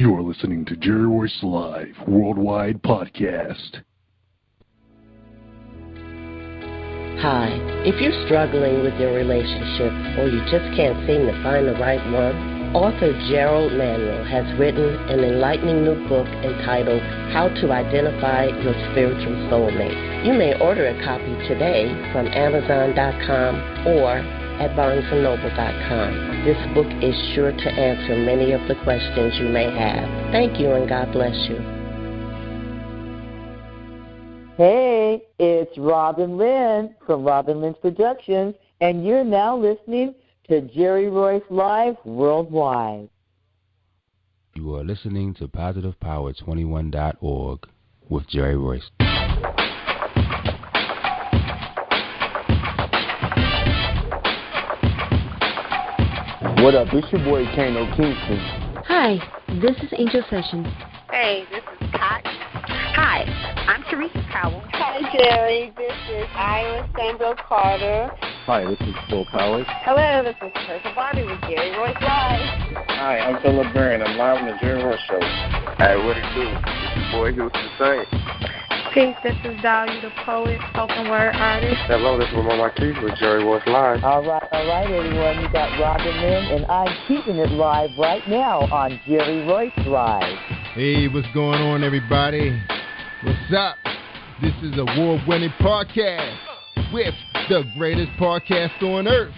You are listening to Jerry Royce Live Worldwide Podcast. Hi, if you're struggling with your relationship or you just can't seem to find the right one, author Gerald Manuel has written an enlightening new book entitled How to Identify Your Spiritual Soulmate. You may order a copy today from Amazon.com or at BarnesandNoble.com. This book is sure to answer many of the questions you may have. Thank you and God bless you. Hey, it's Robinlynne from Robinlynne's Productions, and you're now listening to Jerry Royce Live Worldwide. You are listening to PositivePower21.org with Jerry Royce. What up? It's your boy Kano Kingston. Hi, this is Angel Sessions. Hey, this is Cotton. Hi, I'm Teresa Powell. Hi, Jerry. This is Ira Sandro Carter. Hi, this is Phil Powers. Hello, this is Teresa Bobby with Jerry Royce Live. Hi, I'm Philip Barron. I'm live on the Jerry Royce Show. Hey, what it do? It's your boy Houston Saint. Peace, this is Dahlia the poet, spoken word artist. Hello, this is Mama Marquise with Jerry Royce Live. All right, everyone. You got Robinlynne, and I'm keeping it live right now on Jerry Royce Live. Hey, what's going on, everybody? What's up? This is a award-winning podcast with the greatest podcast on earth.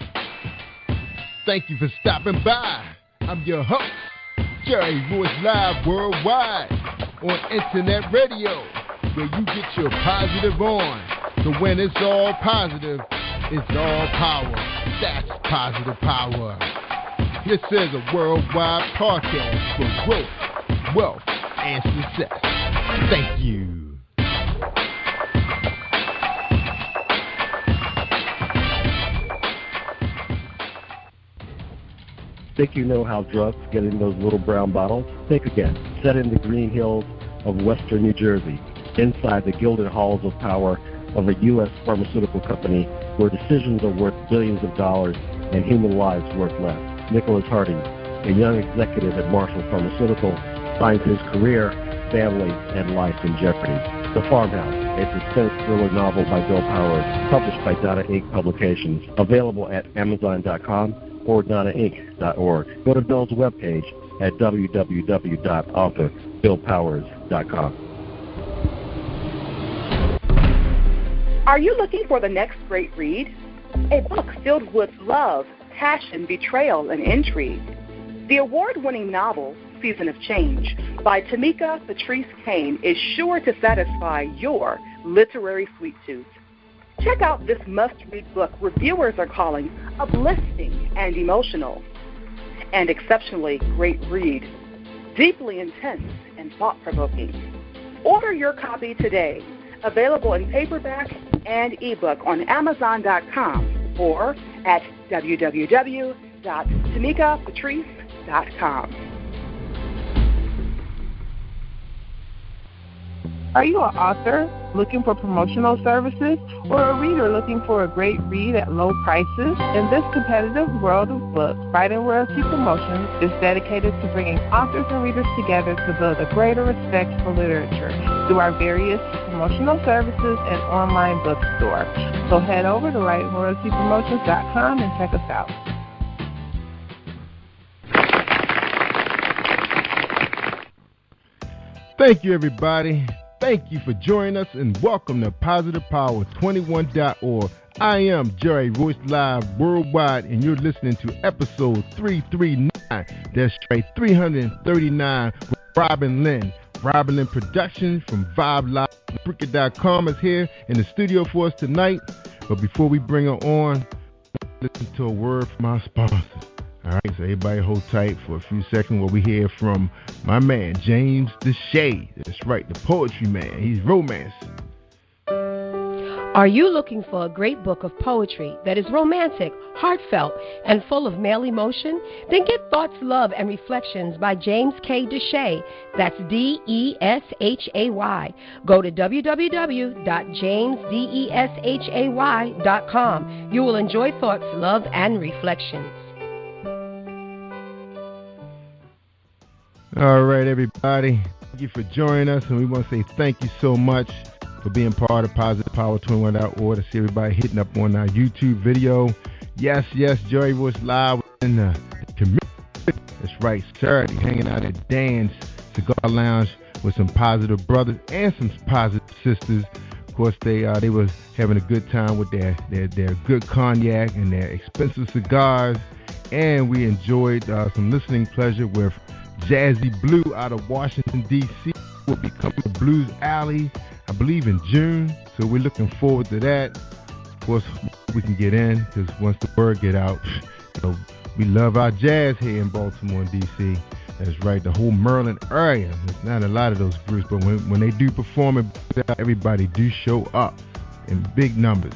Thank you for stopping by. I'm your host, Jerry Royce Live Worldwide on Internet Radio, where you get your positive on. So when it's all positive, it's all power. That's positive power. This is a worldwide podcast for growth, wealth, and success. Thank you. Think you know how drugs get in those little brown bottles? Think again. Set in the green hills of western New Jersey, inside the gilded halls of power of a U.S. pharmaceutical company where decisions are worth billions of dollars and human lives worth less. Nicholas Harding, a young executive at Marshall Pharmaceutical, finds his career, family, and life in jeopardy. The Farmhouse, a suspense thriller novel by Bill Powers, published by Donna Inc. Publications, available at Amazon.com or DonnaInc.org. Go to Bill's webpage at www.author.BillPowers.com. Are you looking for the next great read? A book filled with love, passion, betrayal, and intrigue. The award-winning novel, Season of Change, by Tamika Patrice Kane, is sure to satisfy your literary sweet tooth. Check out this must-read book reviewers are calling uplifting and emotional. And exceptionally great read, deeply intense and thought-provoking. Order your copy today, available in paperback and ebook on Amazon.com or at www.tamikapatrice.com. Are you an author looking for promotional services or a reader looking for a great read at low prices? In this competitive world of books, Writing Royalty Promotions is dedicated to bringing authors and readers together to build a greater respect for literature through our various promotional services and online bookstore. So head over to WritingRoyaltyPromotions.com and check us out. Thank you, everybody. Thank you for joining us and welcome to PositivePower21.org. I am Jerry Royce Live Worldwide and you're listening to episode 339. That's right, 339 with Robinlynne. Robinlynne Productions from VibeLive.com is here in the studio for us tonight. But before we bring her on, listen to a word from our sponsors. All right, so everybody hold tight for a few seconds while we hear from my man, James Deshay. That's right, the poetry man. He's romancing. Are you looking for a great book of poetry that is romantic, heartfelt, and full of male emotion? Then get Thoughts, Love, and Reflections by James K. Deshay. That's D-E-S-H-A-Y. Go to www.jamesdeshay.com. You will enjoy Thoughts, Love, and Reflections. All right, everybody. Thank you for joining us, and we want to say thank you so much for being part of PositivePower21.org. To see everybody hitting up on our YouTube video. Yes, Jerry Royce Live in the community. That's right, Saturday, hanging out at Dan's Cigar Lounge with some positive brothers and some positive sisters. Of course, they were having a good time with their good cognac and their expensive cigars, and we enjoyed some listening pleasure with Jazzy Blue out of Washington, D.C. will be coming to Blues Alley, I believe, in June, so we're looking forward to that. Of course, we can get in, because once the word get out, we love our jazz here in Baltimore and D.C. That's right, the whole Maryland area. There's not a lot of those groups, but when they do perform it, everybody do show up in big numbers.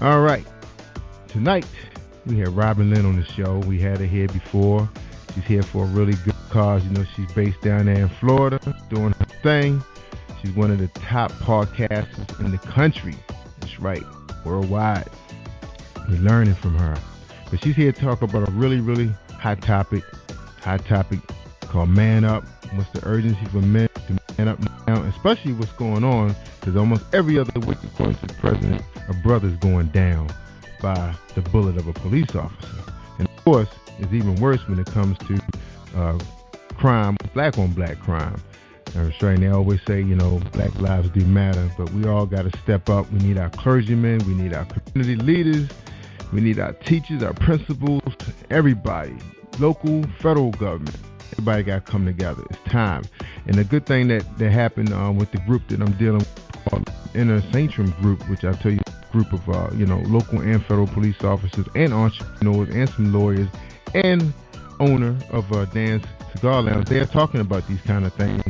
All right, tonight we have Robinlynne on the show. We had her here before. She's here for a really good cause. She's based down there in Florida doing her thing. She's one of the top podcasters in the country. That's right, worldwide. We're learning from her. But she's here to talk about a really, really hot topic called Man Up. What's the urgency for men to man up now, especially what's going on, because almost every other week, according to the president, a brother's going down by the bullet of a police officer. And of course, it's even worse when it comes to crime, black on black crime. That's right. And they always say, black lives do matter, but we all got to step up. We need our clergymen, we need our community leaders, we need our teachers, our principals, everybody, local, federal government. Everybody got to come together. It's time. And the good thing that happened with the group that I'm dealing with, called Inner Sanctum Group, which I'll tell you, a group of local and federal police officers and entrepreneurs and some lawyers and owner of Dan's Cigar Lounge. They're talking about these kind of things,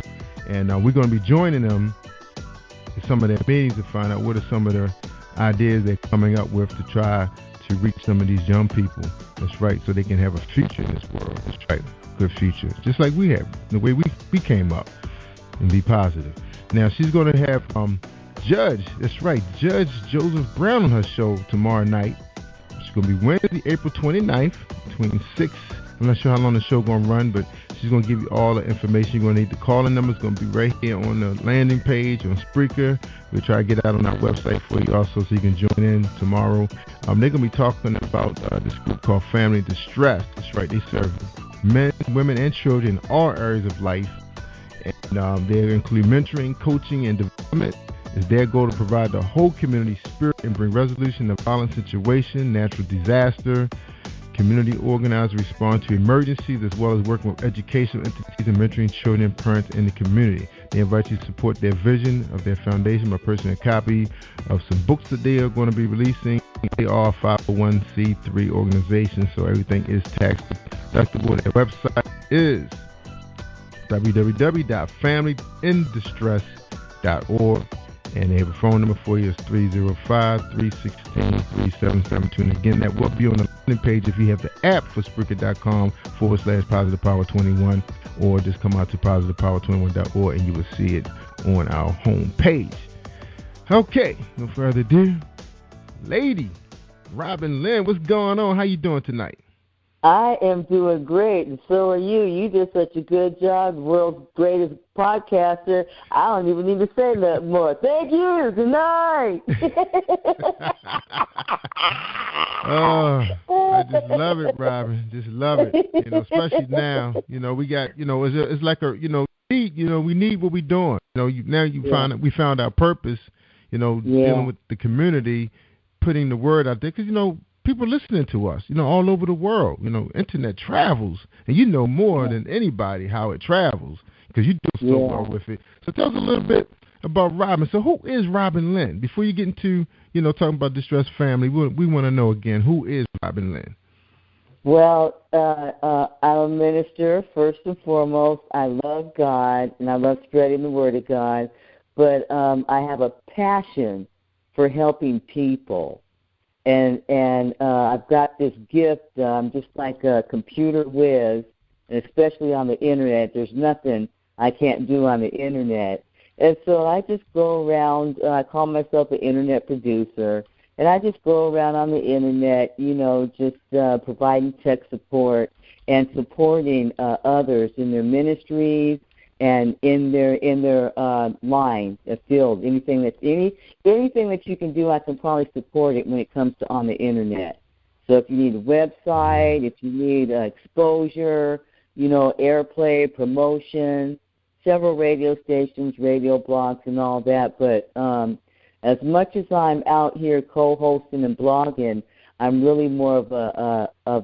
and we're going to be joining them in some of their meetings to find out what are some of the ideas they're coming up with to try to reach some of these young people. That's right, so they can have a future in this world. That's right, good future, just like we have, the way we came up, and be positive. Now, she's going to have Judge Joseph Brown on her show tomorrow night. It's going to be Wednesday, April 29th, between 6. I'm not sure how long the show going to run, but she's going to give you all the information. You're going to need the calling number. It's going to be right here on the landing page on Spreaker. We'll try to get out on our website for you also, so you can join in tomorrow. They're going to be talking about this group called Family Distress. That's right. They serve men, women, and children in all areas of life. And they include mentoring, coaching, and development. It's their goal to provide the whole community spirit and bring resolution to violent situation, natural disaster, community organized response to emergencies, as well as working with educational entities and mentoring children and parents in the community. They invite you to support their vision of their foundation by purchasing a copy of some books that they are going to be releasing. They are a 501c3 organization, so everything is tax deductible. Their website is www.familyindistress.org. And they have a phone number for you. It's 305-316-3772. And again, that will be on the landing page if you have the app for Spreaker.com/PositivePower21, or just come out to PositivePower21.org and you will see it on our home page. Okay, no further ado. Lady Robinlynne, what's going on? How you doing tonight? I am doing great, and so are you. You did such a good job, world's greatest podcaster. I don't even need to say that more. Thank you. Good night. Oh, I just love it, Robin. Just love it. Especially now. We got. It's like a. We need what we're doing. We found our purpose. Dealing with the community, putting the word out there, because people listening to us, all over the world. Internet travels, and you know more than anybody how it travels, because you do so well with it. So tell us a little bit about Robin. So who is Robinlynne? Before you get into, talking about distressed family, we want to know again, who is Robinlynne? Well, I'm a minister, first and foremost. I love God, and I love spreading the word of God, but I have a passion for helping people. And I've got this gift, just like a computer whiz, and especially on the Internet. There's nothing I can't do on the Internet. And so I just go around, I call myself an Internet producer, and I just go around on the Internet, just providing tech support. and supporting others in their ministries and in their line, field. Anything that you can do, I can probably support it when it comes to on the internet. So if you need a website, if you need exposure, airplay, promotion, several radio stations, radio blogs, and all that. But as much as I'm out here co-hosting and blogging, I'm really more of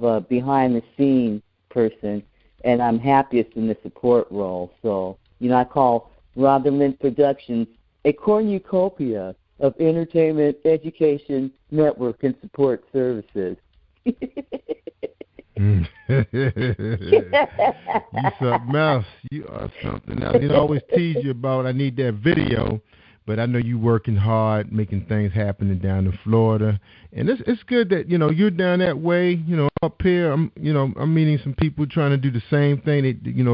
a behind-the-scenes person, and I'm happiest in the support role. So, I call Robinlynne Productions a cornucopia of entertainment, education, network, and support services. You something else. You are something else. I always tease you about I need that video, but I know you working hard, making things happening down in Florida, and it's good that you're down that way. Up here, I'm meeting some people trying to do the same thing. A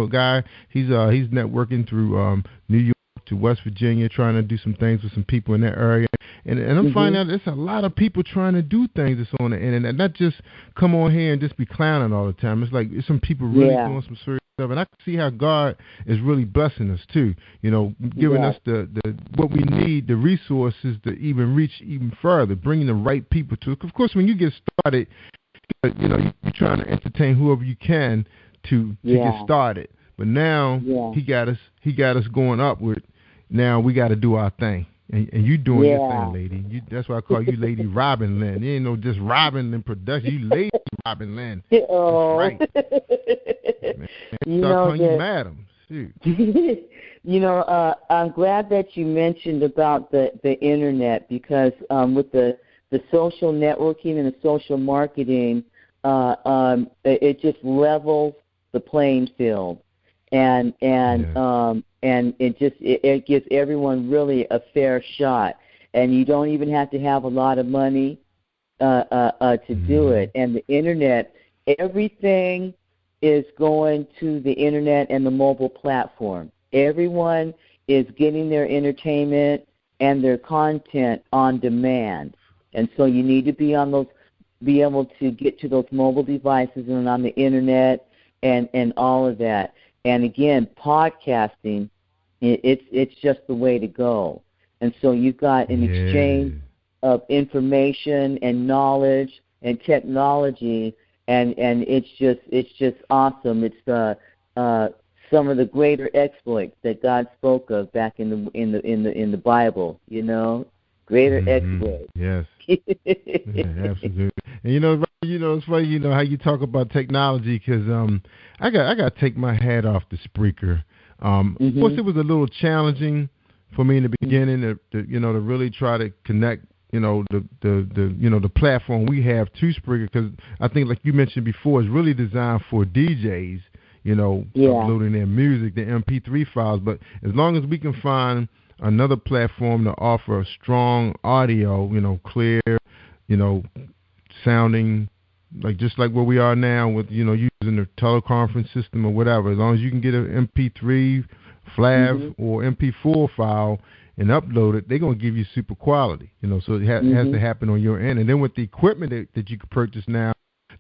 guy, he's networking through New York to West Virginia, trying to do some things with some people in that area, and I'm finding out there's a lot of people trying to do things that's on the internet, not just come on here and just be clowning all the time. It's like some people really doing some serious stuff, and I can see how God is really blessing us too. Giving us the what we need, the resources to even reach even further, bringing the right people to. Of course, when you get started, you're trying to entertain whoever you can to get started. But now he got us going upward. Now we got to do our thing, and you doing your thing, lady. That's why I call you Lady Robinlynne. You ain't no just Robinlynne production. You Lady Robinlynne. Oh, that's right. Man, start calling you madam. Shoot. I'm glad that you mentioned about the internet, because with the social networking and the social marketing, it just levels the playing field, and it gives everyone really a fair shot, and you don't even have to have a lot of money to do it. And the internet, everything is going to the internet and the mobile platform. Everyone is getting their entertainment and their content on demand, and so you need to be able to get to those mobile devices and on the internet and all of that. And again, podcasting, it's just the way to go. And so you've got an exchange of information and knowledge and technology, and it's just awesome. It's some of the greater exploits that God spoke of back in the Bible. Greater exploits. Yes. Absolutely. And it's funny, how you talk about technology, because I got to take my hat off to Spreaker. Of course, it was a little challenging for me in the beginning to really try to connect, the platform we have to Spreaker, because I think, like you mentioned before, it's really designed for DJs, uploading their music, the MP3 files. But as long as we can find another platform to offer strong audio, clear, sounding just like where we are now with, using the teleconference system or whatever. As long as you can get an MP3 FLAV or MP4 file and upload it, they're going to give you super quality, so it has to happen on your end. And then with the equipment that you can purchase now,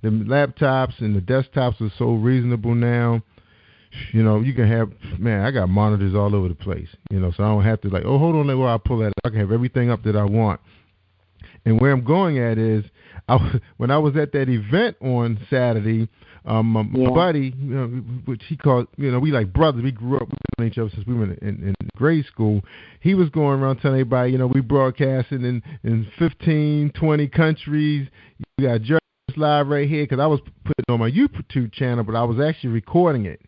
the laptops and the desktops are so reasonable now. You can have, I got monitors all over the place, so I don't have to hold on, where I pull that. I can have everything up that I want. And where I'm going at is, when I was at that event on Saturday, my buddy, which he called, we like brothers. We grew up, we've known each other since we were in grade school. He was going around telling everybody, we broadcasting in 15, 20 countries. You got Jerry Live right here, because I was putting it on my YouTube channel, but I was actually recording it,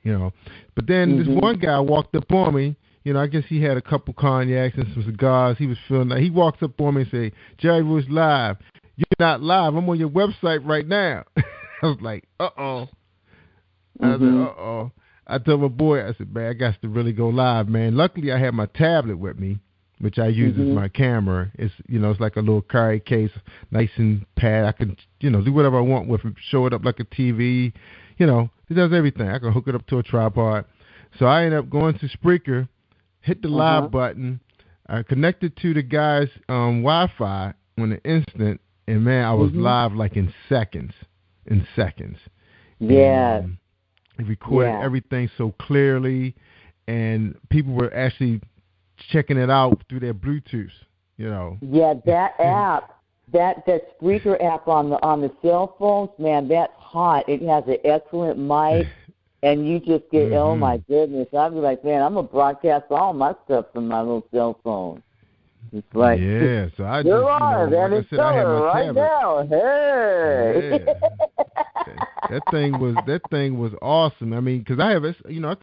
But then this one guy walked up on me. I guess he had a couple cognacs and some cigars. He was feeling like, he walks up on me and say, Jerry Royce Live. You're not live. I'm on your website right now. I was like, uh-oh. I said, uh-oh. I told my boy, I said, man, I got to really go live, man. Luckily, I had my tablet with me, which I use as my camera. It's, it's like a little carry case, nice and pad. I can, do whatever I want with it, show it up like a TV. It does everything. I can hook it up to a tripod. So I ended up going to Spreaker, hit the live button. I connected to the guy's Wi-Fi on the instant, and man, I was live like in seconds. Yeah. He recorded everything so clearly, and people were actually checking it out through their Bluetooth. Yeah, that app, that Spreaker app on the cell phones, man, that's hot. It has an excellent mic, and you just get, oh my goodness, I'd be like, man, I'm gonna broadcast all my stuff from my little cell phone. It's like, so I just, like I said, I had my right tablet. now. Hey. That thing was awesome. I mean, because I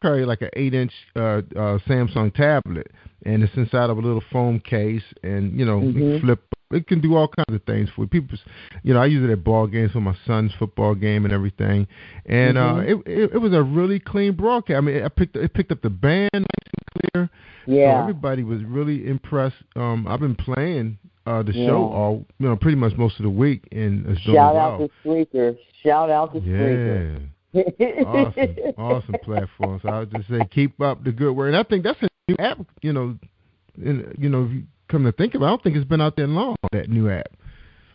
carry like an 8-inch Samsung tablet, and it's inside of a little foam case, and it flip. It can do all kinds of things for people. I use it at ball games for my son's football game and everything. And it was a really clean broadcast. I mean, it picked up the band nice and clear. Yeah. So everybody was really impressed. I've been playing the show all, pretty much most of the week, and it's doing Shout well. out to Spreaker. Shout out to Spreaker. Awesome platform. So I would just say keep up the good work. And I think that's a new app. If you come to think of it, I don't think it's been out there long, that new app.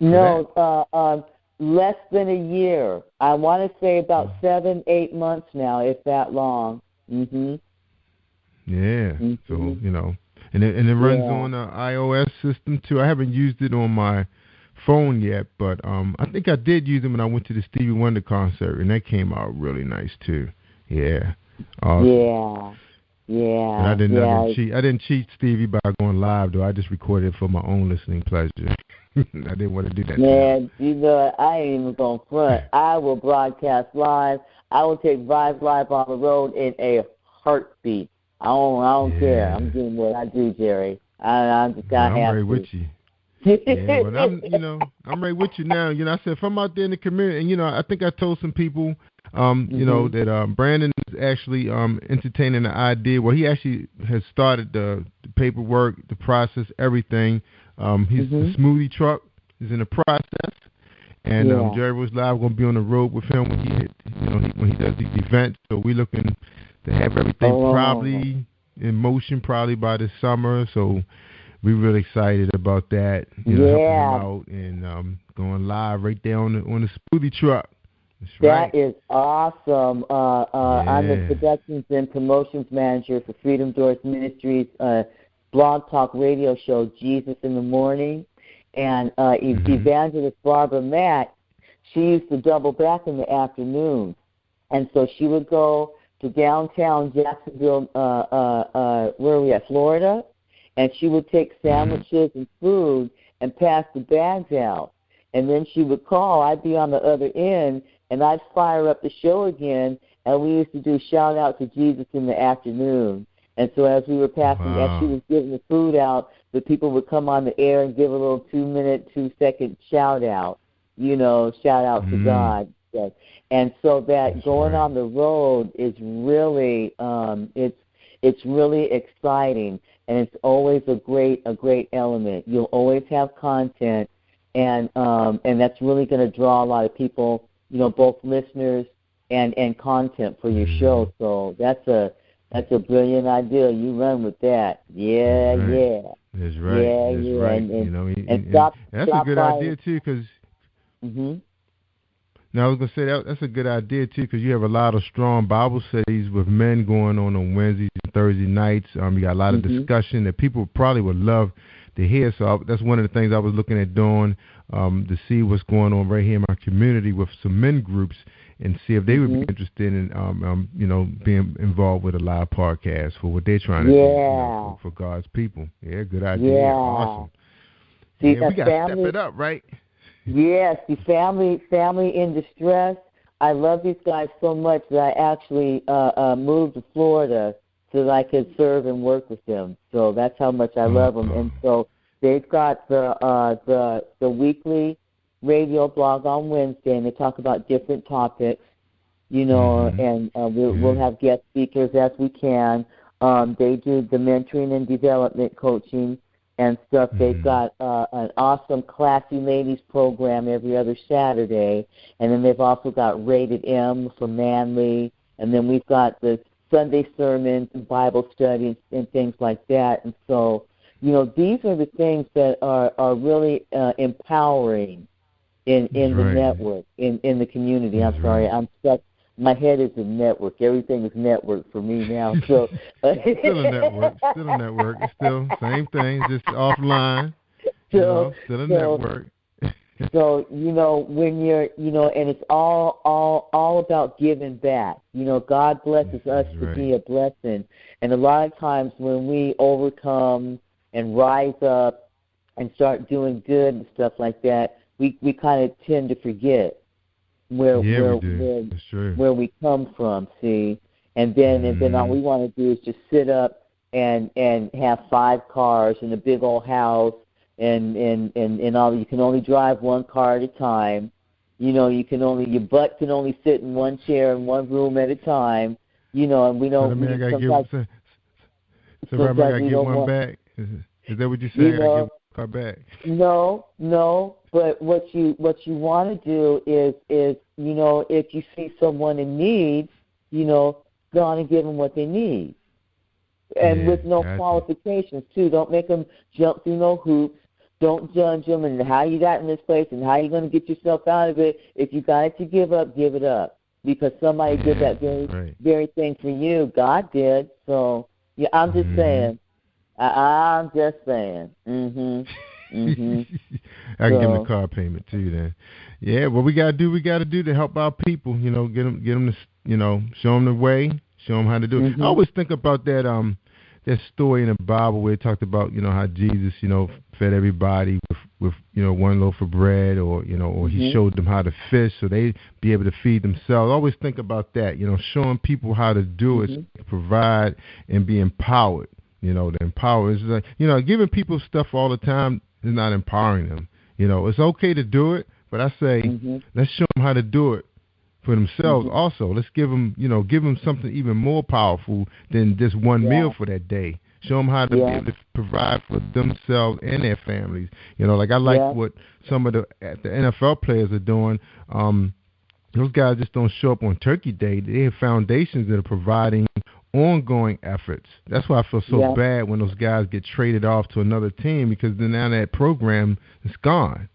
No, less than a year. I want to say about 7-8 months now, if that long. Yeah. So and it runs on an iOS system too. I haven't used it on my phone yet, but I think I did use it when I went to the Stevie Wonder concert, and that came out really nice too. Yeah. Awesome. Yeah. And I didn't cheat Stevie by going live though. I just recorded it for my own listening pleasure. I didn't want to do that. Man, I ain't even gonna front. I will broadcast live. I will take Vibes Live on the road in a heartbeat. I don't care. I'm doing what I do, Jerry. I'm right with you. Yeah, but I'm right with you now. I said if I'm out there in the community, and I think I told some people, that Brandon is actually entertaining the idea. Well, he actually has started the paperwork, the process, everything. The smoothie truck is in the process, and Jerry Royce Live going to be on the road with him when he does these events. So we're looking to have everything probably in motion probably by this summer. So we're really excited about that. Helping him out and going live right there on the smoothie truck. That is awesome. I'm the Productions and Promotions Manager for Freedom Doors Ministries blog talk radio show, Jesus in the Morning. And Evangelist Barbara Mack, she used to double back in the afternoon. And so she would go to downtown Jacksonville, where are we at, Florida? And she would take sandwiches and food and pass the bags out. And then she would call. I'd be on the other end, and I'd fire up the show again, and we used to do shout out to Jesus in the afternoon. And so as we were passing, as she was giving the food out, the people would come on the air and give a little 2-minute, 2-second shout out, shout out to God. And so that going on the road is really, it's really exciting, and it's always a great element. You'll always have content, and that's really going to draw a lot of people, both listeners and content for your show. So that's a brilliant idea. You run with that. Yeah. That's right. That's right. And that's a good idea too, because. Now I was gonna say that's a good idea too, because you have a lot of strong Bible studies with men going on Wednesdays and Thursday nights. You got a lot of discussion that people probably would love to hear. So that's one of the things I was looking at doing, to see what's going on right here in my community with some men groups, and see if they would be interested in being involved with a live podcast for what they're trying to do for God's people. Yeah, good idea. Yeah. Awesome. See, we got to step it up, right? Yes, the family in distress. I love these guys so much that I actually moved to Florida so that I could serve and work with them. So that's how much I love them. And so they've got the weekly radio blog on Wednesday, and they talk about different topics, and we'll have guest speakers as we can. They do the mentoring and development coaching and stuff. They've got an awesome Classy Ladies program every other Saturday, and then they've also got Rated M for Manly, and then we've got the Sunday sermons and Bible studies and things like that. And so, these are the things that are really empowering in the network, in the community. I'm sorry, I'm stuck my head is a network. Everything is network for me now. So still a network. Still a network. It's still same thing, just offline. Still a network. So, when you're, and it's all about giving back. God blesses us to be a blessing. And a lot of times when we overcome and rise up and start doing good and stuff like that, we kind of tend to forget where we come from, see? And then all we want to do is just sit up and have 5 cars and a big old house. And all, you can only drive one car at a time. Your butt can only sit in one chair in one room at a time. And we don't. So I gotta get one back. Is that what you're saying? I gotta get one car back. No. But what you want to do is if you see someone in need, go on and give them what they need. And with no qualifications, too. Don't make them jump through no hoops. Don't judge them and how you got in this place and how you're going to get yourself out of it. If you got it to give up, give it up. Because somebody did that very thing for you. God did. So, I'm just saying. I'm just saying. I can give them the car payment, too, then. Yeah, what we got to do to help our people, get them to, show them the way, show them how to do it. I always think about that story in the Bible where it talked about, how Jesus, fed everybody with one loaf of bread, or he showed them how to fish so they be able to feed themselves. I always think about that, showing people how to do it, provide and be empowered. The empower is like, giving people stuff all the time is not empowering them. It's okay to do it, but I say let's show them how to do it for themselves also. Let's give them something even more powerful than just one meal for that day. Show them how to be able to provide for themselves and their families. I like what some of the NFL players are doing. Those guys just don't show up on Turkey Day. They have foundations that are providing ongoing efforts. That's why I feel so bad when those guys get traded off to another team, because then now that program is gone.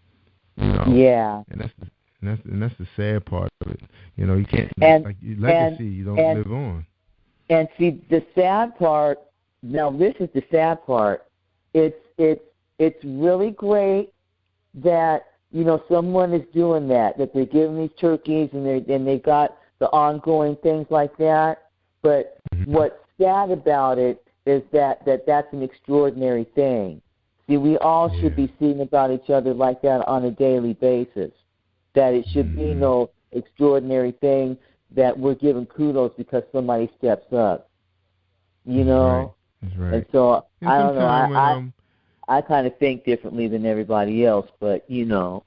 Yeah. And that's the sad part of it. You can't legacy. You don't live on. And see, the sad part. Now, this is the sad part. It's really great that someone is doing that they're giving these turkeys and they got the ongoing things like that. But what's sad about it is that's an extraordinary thing. See, we all should be seeing about each other like that on a daily basis. That it should be no extraordinary thing that we're giving kudos because somebody steps up. That's right. And so, I don't know, I kind of think differently than everybody else, but, Yeah.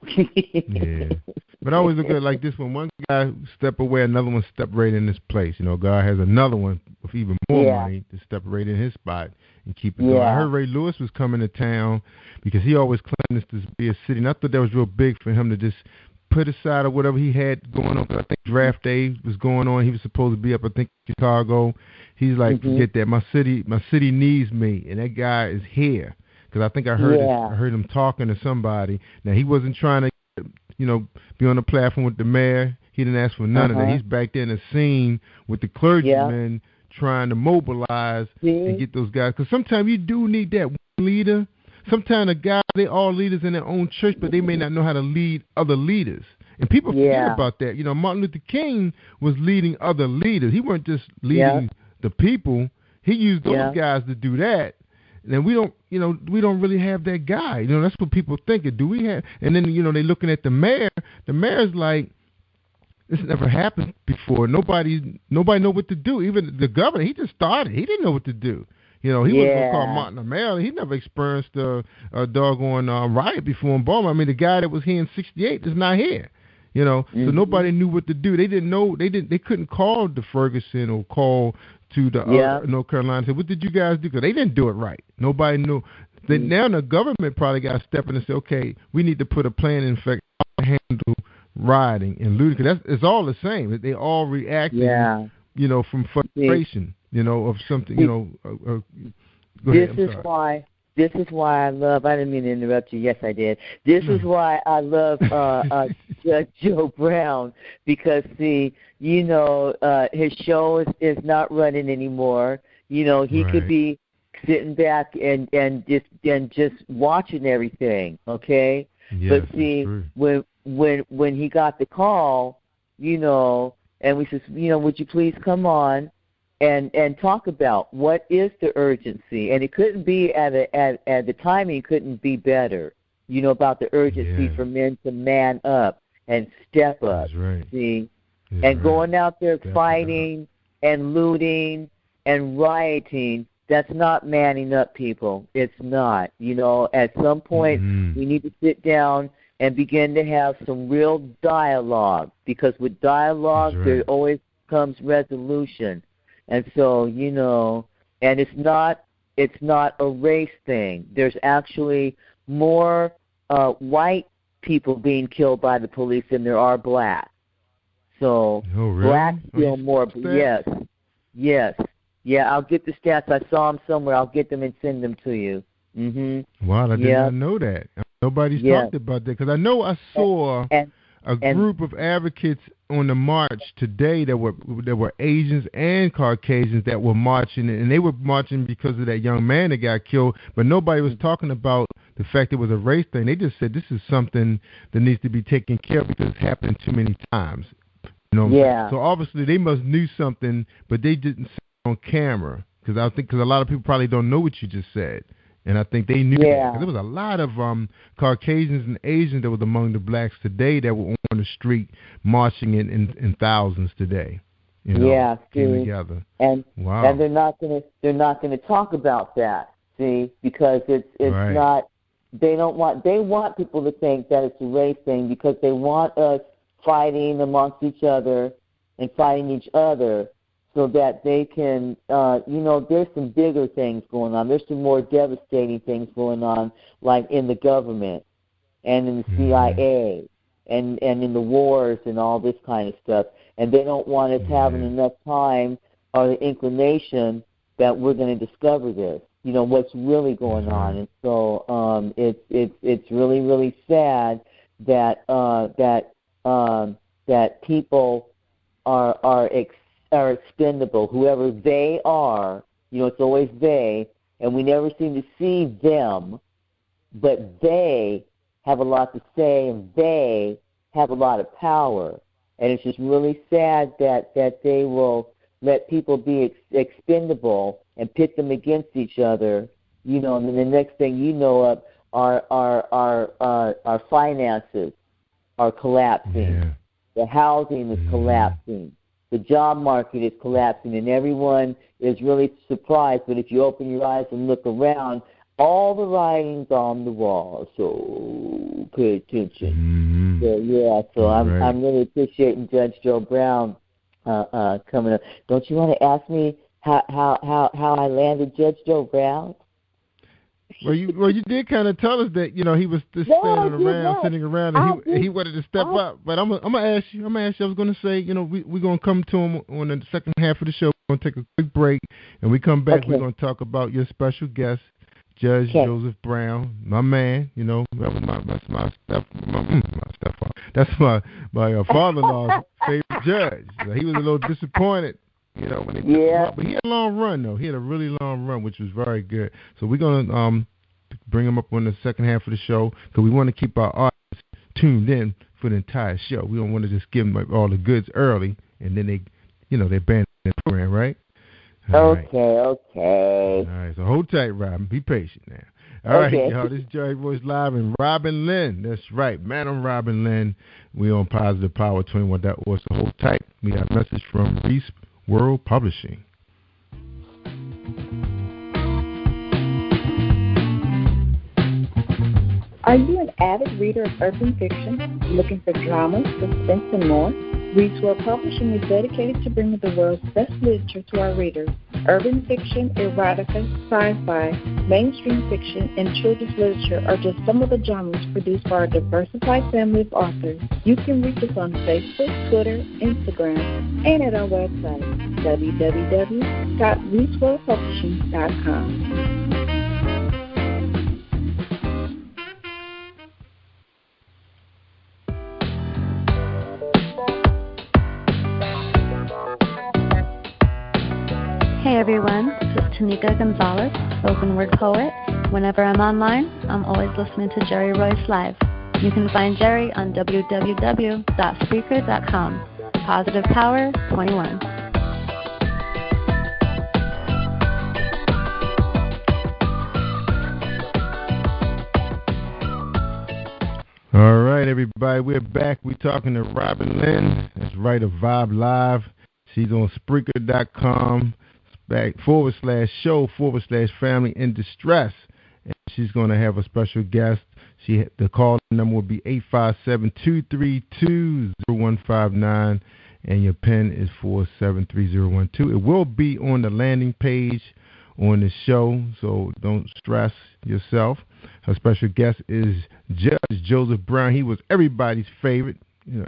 But I always look at it like this: when one guy step away, another one step right in his place. God has another one with even more money to step right in his spot and keep it going. I heard Ray Lewis was coming to town because he always claimed this to be a city. And I thought that was real big for him to just put aside of whatever he had going on. I think draft day was going on. He was supposed to be up, I think, in Chicago. He's like, forget that. My city needs me, and that guy is here. Because I think I heard him talking to somebody. Now, he wasn't trying to, be on the platform with the mayor. He didn't ask for none of that. He's back there in the scene with the clergymen trying to mobilize and get those guys. Because sometimes you do need that one leader. Sometimes a guy, they all leaders in their own church, but they may not know how to lead other leaders. And people forget about that. Martin Luther King was leading other leaders. He weren't just leading the people. He used those guys to do that. And we don't really have that guy. That's what people think. Do we have? And then, they're looking at the mayor. The mayor's like, this never happened before. Nobody know what to do. Even the governor, he just started. He didn't know what to do. He wasn't going to call Martin a mayor. He never experienced a doggone riot before in Baltimore. I mean, the guy that was here in '68 is not here. So nobody knew what to do. They didn't know. They couldn't call to Ferguson or call to the North Carolina and say, what did you guys do? Because they didn't do it right. Nobody knew. Then now the government probably got to step in and say, okay, we need to put a plan in effect to handle rioting and looting. Because it's all the same. They all reacting, from frustration, of something, go ahead. This is why This is why I love. I didn't mean to interrupt you. Yes, I did. This is why I love Judge Joe Brown, because see, you know, his show is not running anymore. You know, he could be sitting back and just watching everything. Okay, yes, but see, when he got the call, you know, and we said, you know, would you please come on and talk about what is the urgency? And it couldn't be at the timing couldn't be better, you know, about the urgency for men to man up and step up. That's right. See, and going out there fighting and looting and rioting. That's not manning up, people. It's not. You know, at some point we need to sit down and begin to have some real dialogue, because with dialogue there always comes resolution. And so, you know, and it's not a race thing. There's actually more white people being killed by the police than there are black. So blacks feel more. Yes. Yeah, I'll get the stats. I saw them somewhere. I'll get them and send them to you. Mm-hmm. Wow, I did not know that. Nobody's talked about that, because I know I saw a group of advocates on the march today that were Asians and Caucasians that were marching, and they were marching because of that young man that got killed, but nobody was talking about the fact it was a race thing. They just said this is something that needs to be taken care of because it's happened too many times. You know? So obviously they must knew something, but they didn't say it on camera, because a lot of people probably don't know what you just said. And I think they knew that. There was a lot of Caucasians and Asians that was among the blacks today that were on the street marching in thousands today. You know, came together. And they're not gonna talk about that. See, because it's not. They want people to think that it's a race thing, because they want us fighting amongst each other and fighting each other, so that they can, you know, there's some bigger things going on. There's some more devastating things going on, like in the government and in the CIA and in the wars and all this kind of stuff. And they don't want us having enough time or the inclination that we're going to discover this, you know, what's really going on. And so it's really, really sad that that people are expendable, whoever they are. You know, it's always they, and we never seem to see them, but they have a lot to say, and they have a lot of power. And it's just really sad that they will let people be expendable and pit them against each other, you know, and then the next thing you know of, our finances are collapsing. The housing is collapsing. The job market is collapsing, and everyone is really surprised. But if you open your eyes and look around, all the writing's on the wall. So pay attention. So I'm really appreciating Judge Joe Brown coming up. Don't you want to ask me how I landed Judge Joe Brown? Well, you did kind of tell us that, you know, he was just sitting around, and he wanted to step up. But I'm gonna ask you. I was gonna say, you know, we're gonna come to him on the second half of the show. We're gonna take a quick break, and we come back. We're gonna talk about your special guest, Judge Joseph Brown, my man. You know, that's my stepfather. That's my father-in-law's favorite judge. So he was a little disappointed. You know, when they took him out. But he had a long run, though. He had a really long run, which was very good. So we're going to bring him up on the second half of the show, because we want to keep our audience tuned in for the entire show. We don't want to just give them all the goods early, and then they ban the program, right? Okay. All right, so hold tight, Robin. Be patient now. All right, y'all. This is Jerry Royce Live and Robinlynne. That's right, Madam Robinlynne. We on Positive Power 21.org. So hold tight. We got a message from Reese World Publishing. Are you an avid reader of urban fiction, looking for drama, suspense, and more? Reese World Publishing is dedicated to bringing the world's best literature to our readers. Urban fiction, erotica, sci-fi, mainstream fiction, and children's literature are just some of the genres produced by our diversified family of authors. You can reach us on Facebook, Twitter, Instagram, and at our website, www.reeseworldpublishing.com. everyone. This is Tanika Gonzalez, spoken word poet. Whenever I'm online, I'm always listening to Jerry Royce Live. You can find Jerry on www.spreaker.com. Positive Power 21. All right, everybody, we're back. We're talking to Robinlynne. That's right, a Vibe Live. She's on Spreaker.com /show/family in distress. And she's going to have a special guest. The call number will be 857-232-0159, and your PIN is 473012. It will be on the landing page on the show, so don't stress yourself. Her special guest is Judge Joseph Brown. He was everybody's favorite.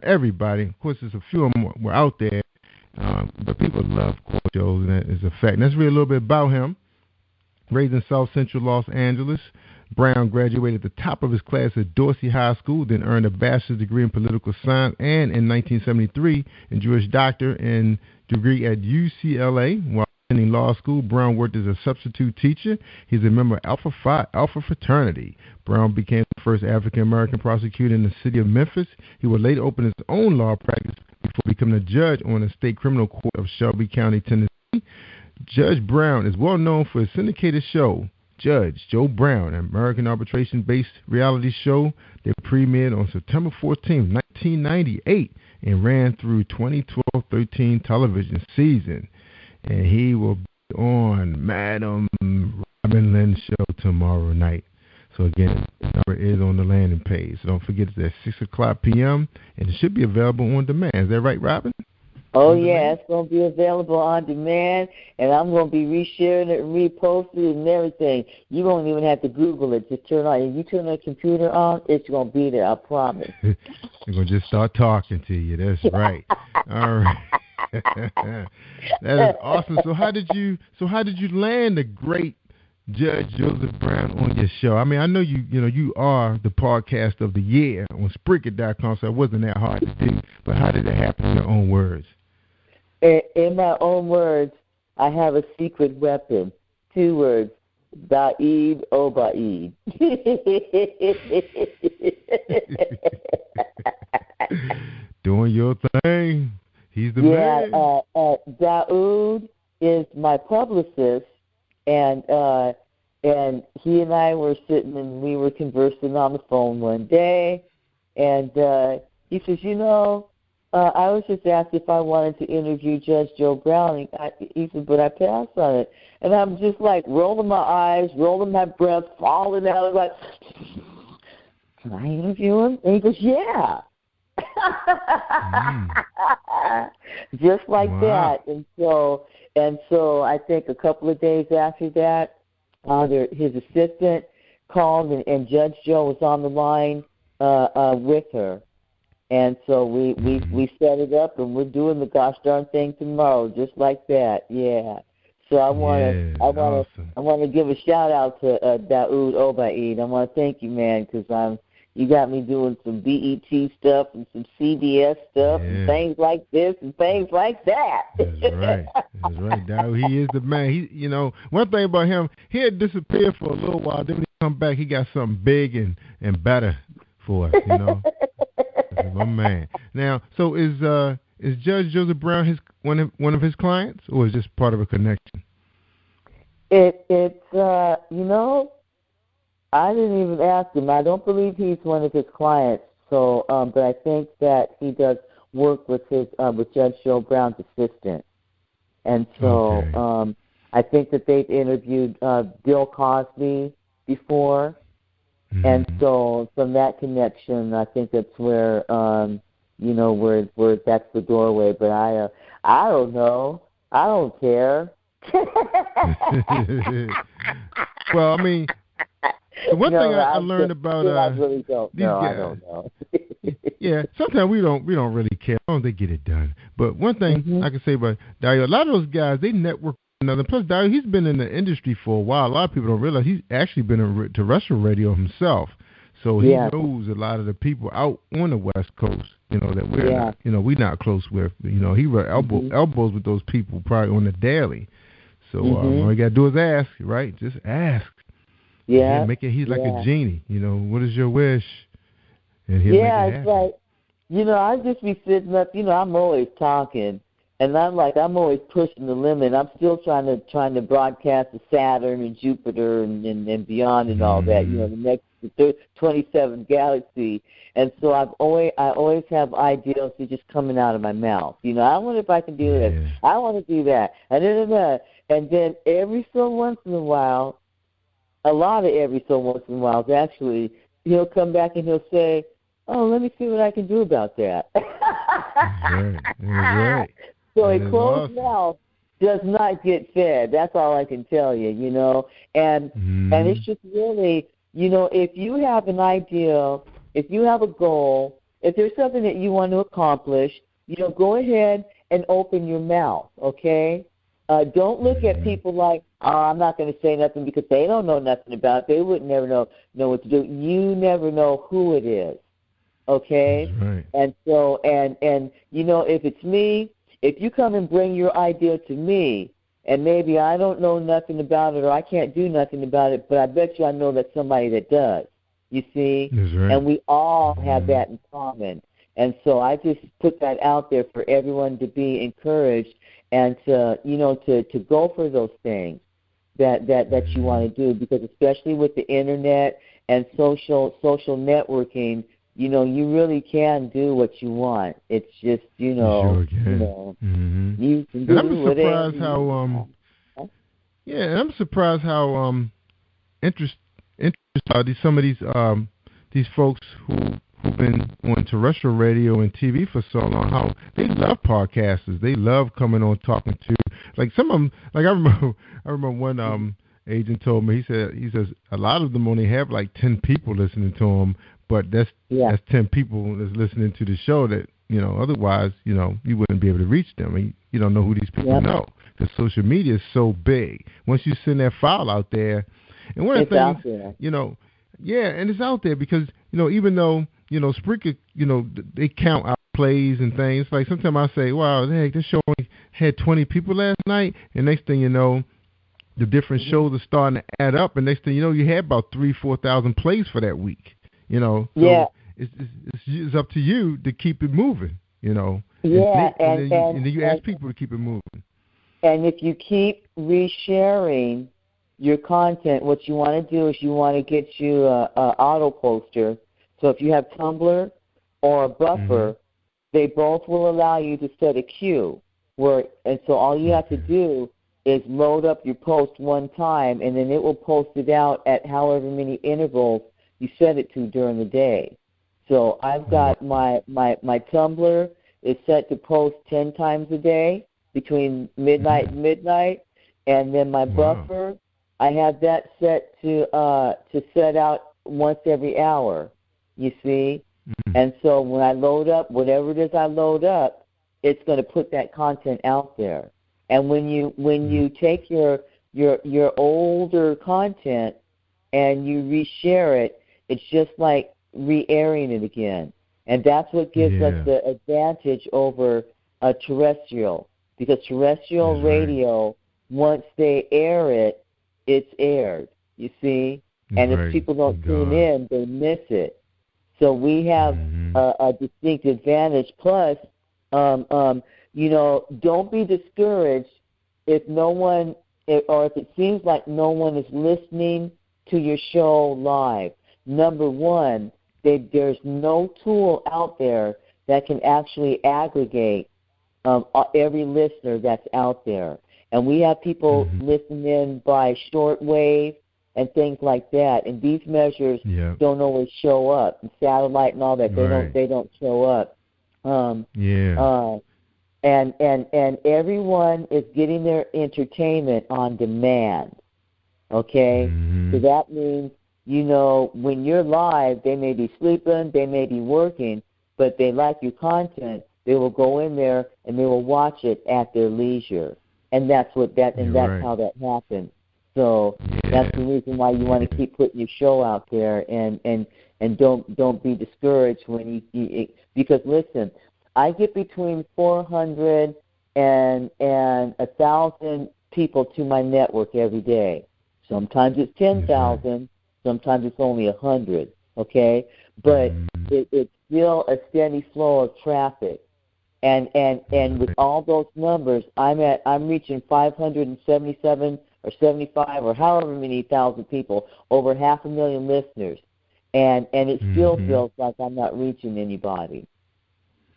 Everybody. Of course, there's a few of them were out there, but people love court shows, and that is a fact. And let's read a little bit about him. Raised in South Central Los Angeles, Brown graduated at the top of his class at Dorsey High School, then earned a bachelor's degree in political science, and in 1973, a Jewish doctor and degree at UCLA. While attending law school, Brown worked as a substitute teacher. He's a member of Alpha fraternity. Brown became the first African-American prosecutor in the city of Memphis. He would later open his own law practice before becoming a judge on the state criminal court of Shelby County, Tennessee. Judge Brown is well known for his syndicated show, Judge Joe Brown, an American arbitration-based reality show that premiered on September 14, 1998, and ran through 2012-13 television season. And he will be on Madam Robinlynne show tomorrow night. So again, the number is on the landing page. So don't forget it's at 6 o'clock p.m. and it should be available on demand. Is that right, Robin? Oh, yeah, it's going to be available on demand, and I'm going to be resharing it and reposting it and everything. You won't even have to Google it. Just turn on. If you turn the computer on, it's going to be there, I promise. They're going to just start talking to you. That's right. All right. That is awesome. So how did you land the great Judge Joseph Brown on your show? I mean, I know you are the podcast of the year on Spreaker.com, so it wasn't that hard to do. But how did it happen in your own words? In my own words, I have a secret weapon. 2 words. Da'id Oba'id. Doing your thing. He's the man. Daoud is my publicist, and he and I were sitting and we were conversing on the phone one day, and he says, I was just asked if I wanted to interview Judge Joe Brown. He said, but I passed on it. And I'm just like rolling my eyes, rolling my breath, falling out. I'm like, can I interview him? And he goes, yeah. Just like that. And so I think a couple of days after that, his assistant called and Judge Joe was on the line with her. And so we set it up, and we're doing the gosh darn thing tomorrow, just like that. Yeah. So I want to give a shout out to Daoud Oba'id. I want to thank you, man, because you got me doing some BET stuff and some CBS stuff and things like this and things like that. That's right. That's right, Daoud. He is the man. He, one thing about him, he had disappeared for a little while. Then when he come back, he got something big and better for us. My man. Now, so is Judge Joseph Brown one of his clients, or is this part of a connection? It's I didn't even ask him. I don't believe he's one of his clients. So, but I think that he does work with with Judge Joe Brown's assistant, and so I think that they've interviewed Bill Cosby before. And so from that connection, I think that's where, where that's the doorway. But I don't know. I don't care. Well, I mean, the one thing I learned about I really don't these guys. I don't know. Yeah, sometimes we don't really care. I don't think they get it done. But one thing I can say about Dario, a lot of those guys, they network. Plus, Dario, he's been in the industry for a while. A lot of people don't realize he's actually been in terrestrial radio himself. So he knows a lot of the people out on the West Coast, that we're not, we're not close with. He rub elbows with those people probably on the daily. So all you got to do is ask, right? Just ask. Yeah. Make it. He's like a genie. What is your wish? And he'll make it happen. It's like, I just be sitting up. I'm always talking, and I'm always pushing the limit. I'm still trying to broadcast to Saturn and Jupiter and beyond and all that. The next 27th galaxy. And so I always have ideas that just coming out of my mouth. I wonder if I can do this. I want to do that. And then every so once in a while, a lot of every so once in a while, actually, he'll come back and he'll say, "Oh, let me see what I can do about that." Right. So a closed mouth does not get fed. That's all I can tell you, And it's just really, if you have an idea, if you have a goal, if there's something that you want to accomplish, go ahead and open your mouth, okay? Don't look at people like, I'm not going to say nothing because they don't know nothing about it. They would never know what to do. You never know who it is, okay? That's right. And so, and if it's me, if you come and bring your idea to me, and maybe I don't know nothing about it or I can't do nothing about it, but I bet you I know that somebody that does, you see? That's right. And we all have that in common. And so I just put that out there for everyone to be encouraged and to go for those things that you want to do, because especially with the internet and social networking, you really can do what you want. It's just, you sure can. You can do whatever. I'm surprised how interested some of these folks who've been on terrestrial radio and TV for so long, how they love podcasters. They love coming on talking to, like, some of them. Like I remember one agent told me, he says a lot of them only have like 10 people listening to them, but that's 10 people that's listening to the show that otherwise you wouldn't be able to reach them. And you don't know who these people know, because social media is so big. Once you send that file out there, and one of the things, and it's out there because even though Spreaker, they count out plays and things. Like sometimes I say, wow, heck, this show only had 20 people last night, and next thing you know, the different shows are starting to add up, and next thing you know, you had about 3,000-4,000 plays for that week. So it's up to you to keep it moving. And then you ask people to keep it moving. And if you keep resharing your content, what you want to do is you want to get you a auto poster. So if you have Tumblr or a Buffer, they both will allow you to set a queue. And so all you have to do is load up your post one time, and then it will post it out at however many intervals you set it to during the day. So I've got my Tumblr is set to post 10 times a day between midnight and midnight, and then my Buffer, I have that set to set out once every hour, you see? And so when I load up, whatever it is I load up, it's going to put that content out there. And when you take your older content and you reshare it, it's just like re-airing it again. And that's what gives us the advantage over terrestrial, because terrestrial radio, once they air it, it's aired, you see? And if people don't tune in, they miss it. So we have a distinct advantage. Plus, don't be discouraged if no one, or if it seems like no one is listening to your show live. Number one, there's no tool out there that can actually aggregate every listener that's out there. And we have people listening in by shortwave and things like that. And these measures don't always show up. And satellite and all that, they don't show up. And everyone is getting their entertainment on demand. Okay? So that means, when you're live, they may be sleeping, they may be working, but they like your content. They will go in there and they will watch it at their leisure. And that's how that happens. So that's the reason why you want to keep putting your show out there, and don't be discouraged when you because listen, I get between 400 and 1,000 people to my network every day. Sometimes it's 10,000, sometimes it's only 100, okay? But it's still a steady flow of traffic. And with all those numbers, I'm reaching 577 or 75 or however many thousand people, over 500,000 listeners. And it still feels like I'm not reaching anybody.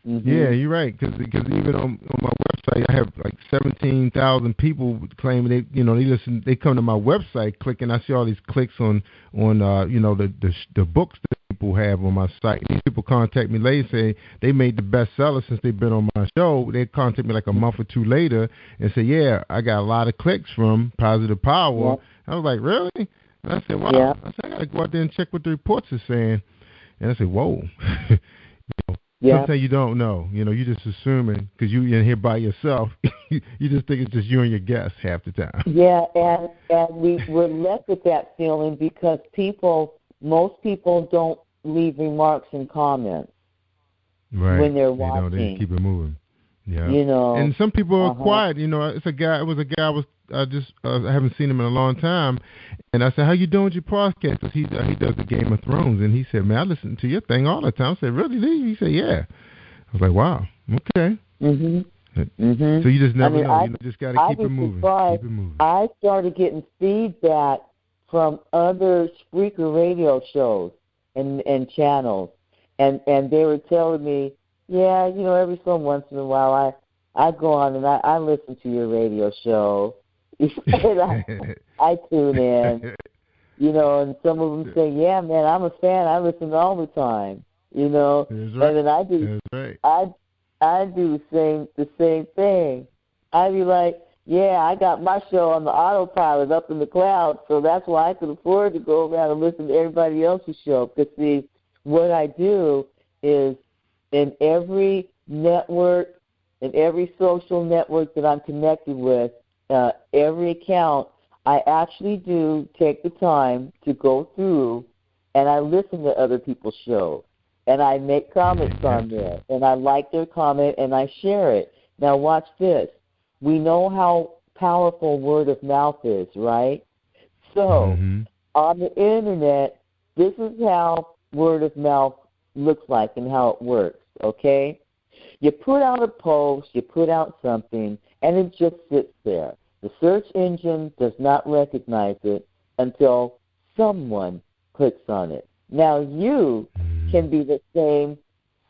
Yeah, you're right. Because even on my website, I have like 17,000 people claiming they come to my website, clicking. I see all these clicks on the books that people have on my site. These people contact me later, say they made the bestseller since they've been on my show. They contact me like a month or two later and say, yeah, I got a lot of clicks from Positive Power. Yep. I was like, really? And I said, wow. Yep. I said, I got to go out there and check what the reports are saying. And I said, whoa. Sometimes you don't know. You're just assuming because you're in here by yourself. You just think it's just you and your guests half the time. Yeah, and we're left with that feeling because most people don't leave remarks and comments when they're watching. They just keep it moving. Yeah. And some people are quiet. It was a guy I haven't seen him in a long time, and I said, "How you doing with your podcast?" Because he does the Game of Thrones, and he said, "Man, I listen to your thing all the time." I said, "Really, Lee?" He said, "Yeah." I was like, "Wow, okay." So you just never know. You just got to keep it moving. Keep it moving. I started getting feedback from other Spreaker radio shows and channels, and they were telling me, "Yeah, every so once in a while I go on and I listen to your radio show." I tune in, and some of them say, "Yeah, man, I'm a fan. I listen all the time." Right. And then I do, I do the same thing. I'd be like, "Yeah, I got my show on the autopilot up in the cloud, so that's why I can afford to go around and listen to everybody else's show." Because see, what I do is in every network, in every social network that I'm connected with. Every account, I actually do take the time to go through and I listen to other people's shows. And I make comments on there. And I like their comment and I share it. Now watch this. We know how powerful word of mouth is, right? So on the Internet, this is how word of mouth looks like and how it works, okay? You put out a post, you put out something, and it just sits there. The search engine does not recognize it until someone clicks on it. Now you can be the same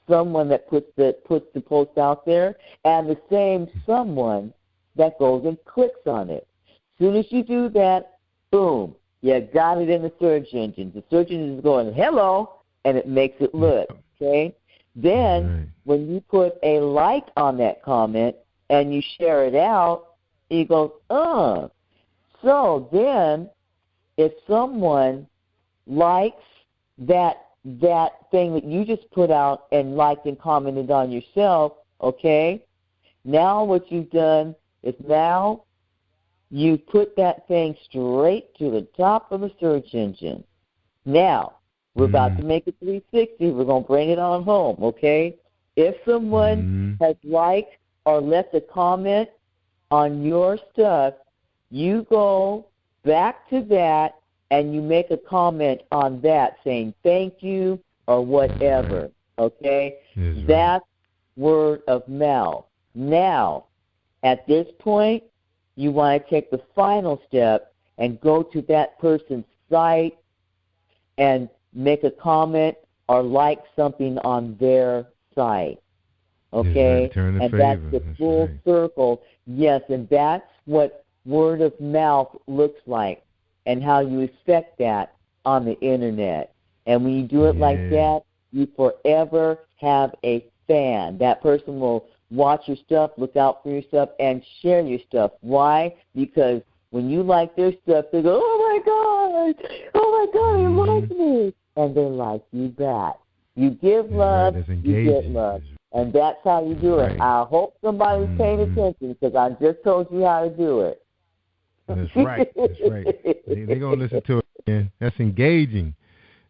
someone that puts the post out there and the same someone that goes and clicks on it. As soon as you do that, boom, you got it in the search engine. The search engine is going, hello, and it makes it look, okay? Then when you put a like on that comment and you share it out, he goes, So then if someone likes that thing that you just put out and liked and commented on yourself, okay, now what you've done is now you put that thing straight to the top of the search engine. Now, we're about to make it 360. We're going to bring it on home, okay? If someone has liked or left a comment on your stuff, you go back to that and you make a comment on that saying thank you or whatever, okay? That's word of mouth. Now, at this point, you want to take the final step and go to that person's site and make a comment or like something on their site, okay? And that's the full circle. Yes, and that's what word of mouth looks like and how you expect that on the Internet. And when you do it like that, you forever have a fan. That person will watch your stuff, look out for your stuff, and share your stuff. Why? Because when you like their stuff, they go, oh, my God, he likes me. And they like you back. You give love, you get love. And that's how you do it. I hope somebody's paying attention because I just told you how to do it. That's right. That's right. They're going to listen to it, man. That's engaging.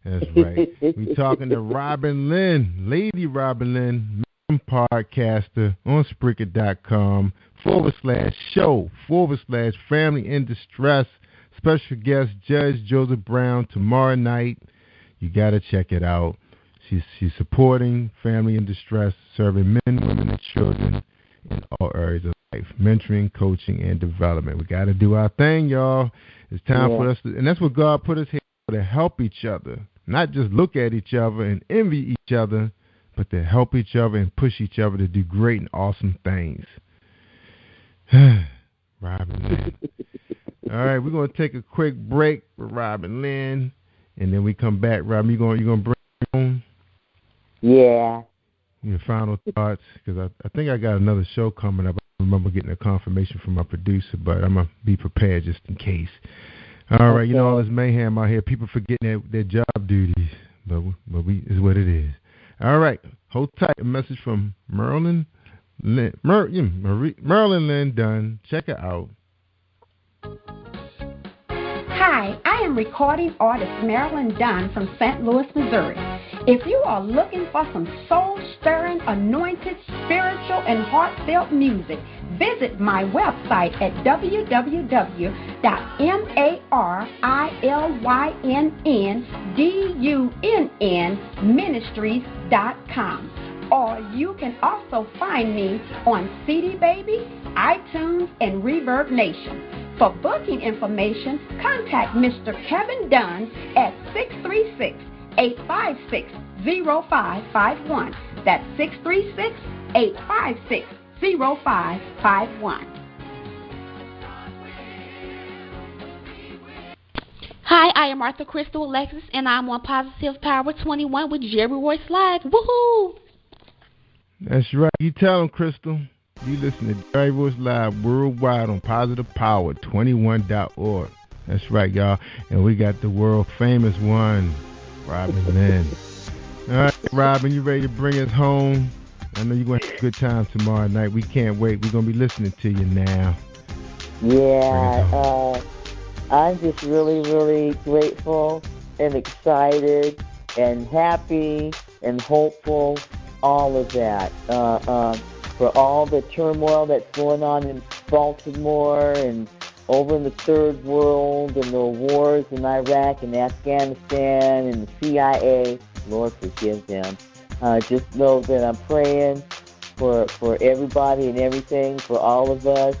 That's right. We're talking to Robinlynne, Lady Robinlynne, Podcaster on Spreaker.com/show/family in distress. Special guest Judge Joseph Brown tomorrow night. You got to check it out. She's supporting family in distress, serving men, women, and children in all areas of life, mentoring, coaching, and development. We got to do our thing, y'all. It's time for us to, and that's what God put us here for, to help each other, not just look at each other and envy each other, but to help each other and push each other to do great and awesome things. Robinlynne. All right, we're going to take a quick break with Robinlynne, and then we come back. Robin, you going to bring it on? Yeah. Your final thoughts? Because I think I got another show coming up. I remember getting a confirmation from my producer, but I'm going to be prepared just in case. All right, you know, all this mayhem out here, people forgetting their job duties, but we is what it is. All right, hold tight. A message from Marilyn Dunn. Check her out. Hi, I am recording artist Marilyn Dunn from St. Louis, Missouri. If you are looking for some soul-stirring, anointed, spiritual, and heartfelt music, visit my website at www.marilynneministries.com. Or you can also find me on CD Baby, iTunes, and Reverb Nation. For booking information, contact Mr. Kevin Dunn at 636-856-0551. That's 636-856-0551. Hi, I am Arthur Crystal Alexis, and I'm on Positive Power 21 with Jerry Royce Live. Woohoo! That's right. You tell them, Crystal. You listen to Jerry Royce Live worldwide on positivepower21.org. That's right, y'all. And we got the world famous one, Robinlynne. All right, Robin, you ready to bring us home? I know you're going to have a good time tomorrow night. We can't wait. We're going to be listening to you now. Yeah, I'm just really, really grateful and excited and happy and hopeful, all of that. For all the turmoil that's going on in Baltimore and over in the third world and the wars in Iraq and Afghanistan and the CIA, Lord forgive them. Just know that I'm praying for everybody and everything, for all of us,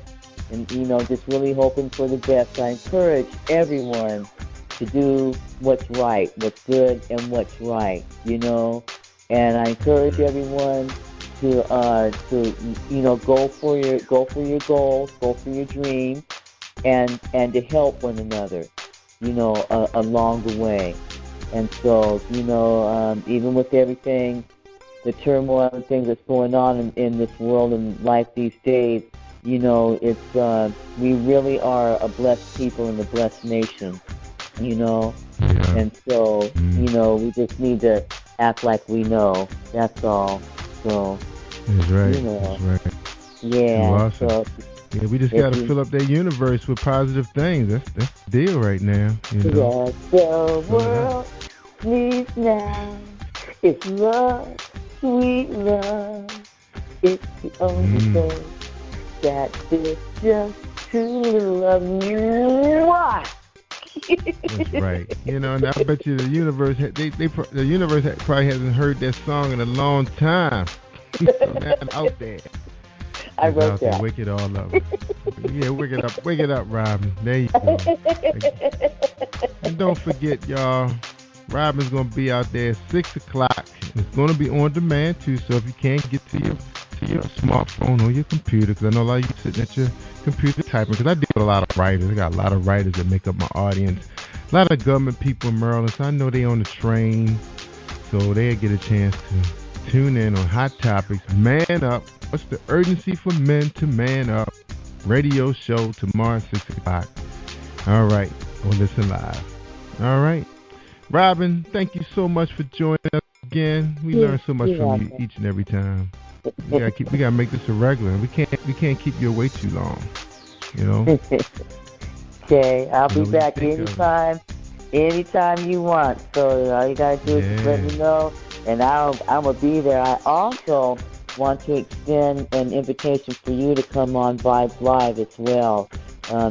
and, you know, just really hoping for the best. I encourage everyone to do what's right, what's good, and what's right, you know. And I encourage everyone to you know, go for your goals, go for your dreams, and to help one another, you know, along the way. And so, you know, even with everything, the turmoil and things that's going on in this world and life these days, you know, it's we really are a blessed people and a blessed nation, you know. Yeah. And so, you know, we just need to act like we know. That's all. So. That's right. You know, that's right. Yeah. Awesome. So, yeah, we just got to fill up that universe with positive things. That's the deal right now. You know? Yes, the world needs now. It's love, sweet love. It's the only thing that is just true love. Why? That's right. You know, and I bet you the universe, the universe probably hasn't heard that song in a long time. So that's out there. I wrote that. Wake it all up. Yeah, wake it up, Robin. There you go. And don't forget, y'all, Robin's gonna be out there at 6 o'clock. It's gonna be on demand too. So if you can't get to your smartphone or your computer, because I know a lot of you sitting at your computer typing. Because I deal with a lot of writers. I got a lot of writers that make up my audience. A lot of government people in Maryland. So I know they on the train, so they'll get a chance to tune in on Hot Topics. Man Up. What's the urgency for men to man up? Radio show tomorrow at 6 o'clock. All right. Or listen live. All right. Robin, thank you so much for joining us again. We learn so much from you each and every time. We gotta make this a regular. We can't keep you away too long. You know. Okay, I'll be back anytime you want. So all you gotta do is let me know, and I'm gonna be there. I also want to extend an invitation for you to come on Vibes Live as well,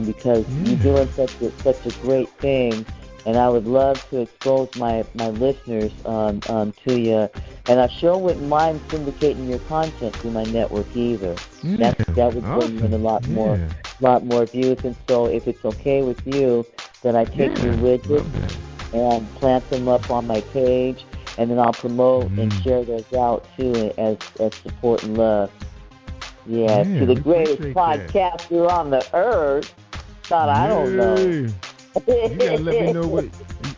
because you're doing such a great thing, and I would love to expose my listeners to you. And I sure wouldn't mind syndicating your content through my network either. That would bring in a lot more views. And so, if it's okay with you, that I take your widgets and plant them up on my page, and then I'll promote and share those out too as support and love. Yeah, to the greatest podcaster on the earth. God, I don't know. You gotta let me know what.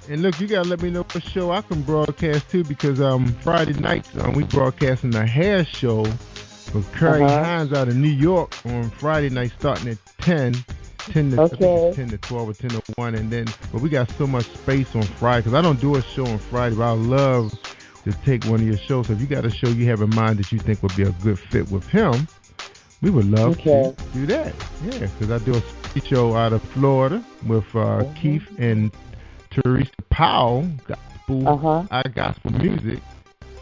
And look, you gotta let me know what show I can broadcast too, because Friday nights we broadcasting the hair show for Curry Hines out of New York on Friday night, starting at 10 to I think it's 10 to 12 or 10 to 1, and then but we got so much space on Friday because I don't do a show on Friday, but I love to take one of your shows. So if you got a show you have in mind that you think would be a good fit with him, we would love to do that. Yeah, because I do a show out of Florida with Keith and Teresa Powell, gospel music.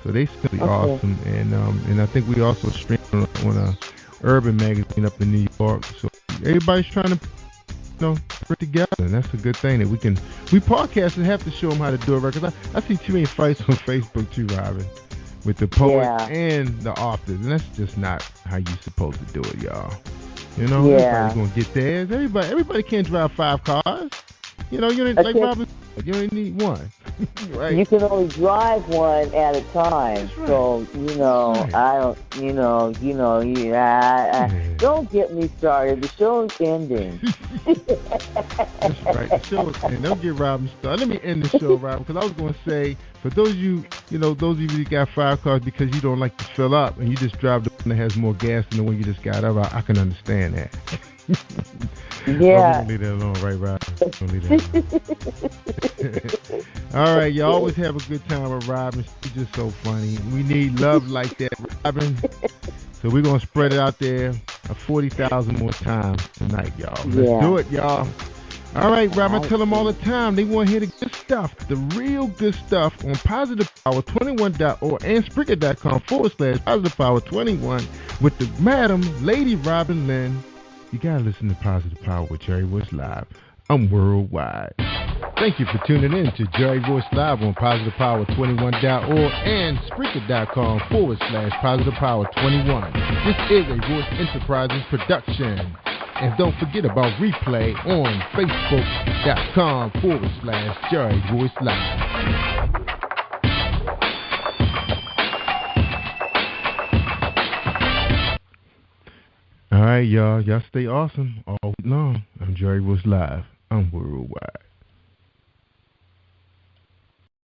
So they simply awesome, and I think we also stream on a urban magazine up in New York. So everybody's trying to, put it together, and that's a good thing that we podcast and have to show them how to do it right. Because I see too many fights on Facebook too, Robin, with the poets and the authors, and that's just not how you're supposed to do it, y'all. Everybody's gonna get theirs. Everybody can't drive 5 cars. You ain't like Robin. You only need one. Right. You can only drive one at a time. Right. So, I don't, don't get me started. The show's ending. That's right. The show's ending. Don't get Robin started. Let me end the show, Robin, because I was going to say, for those of you, those of you that got 5 cars because you don't like to fill up and you just drive the one that has more gas than the one you just got out of, I can understand that. Yeah. Don't leave that alone, right, Rob? Don't leave that alone. All right, you always have a good time with Robin. She's just so funny. We need love like that, Robin. So we're going to spread it out there 40,000 more times tonight, y'all. Let's do it, y'all. All right, Robin, I tell them all the time. They want to hear the good stuff, the real good stuff on positivepower21.org and Spreaker.com/positivepower21 with the Madam Lady Robinlynne. You got to listen to Positive Power with Jerry Royce Live. I'm worldwide. Thank you for tuning in to Jerry Royce Live on PositivePower21.org and Spreaker.com/PositivePower21. This is a Royce Enterprises production. And don't forget about replay on Facebook.com/Jerry Royce Live. All right, y'all. Y'all stay awesome all week long. I'm Jerry Royce Live. I'm worldwide.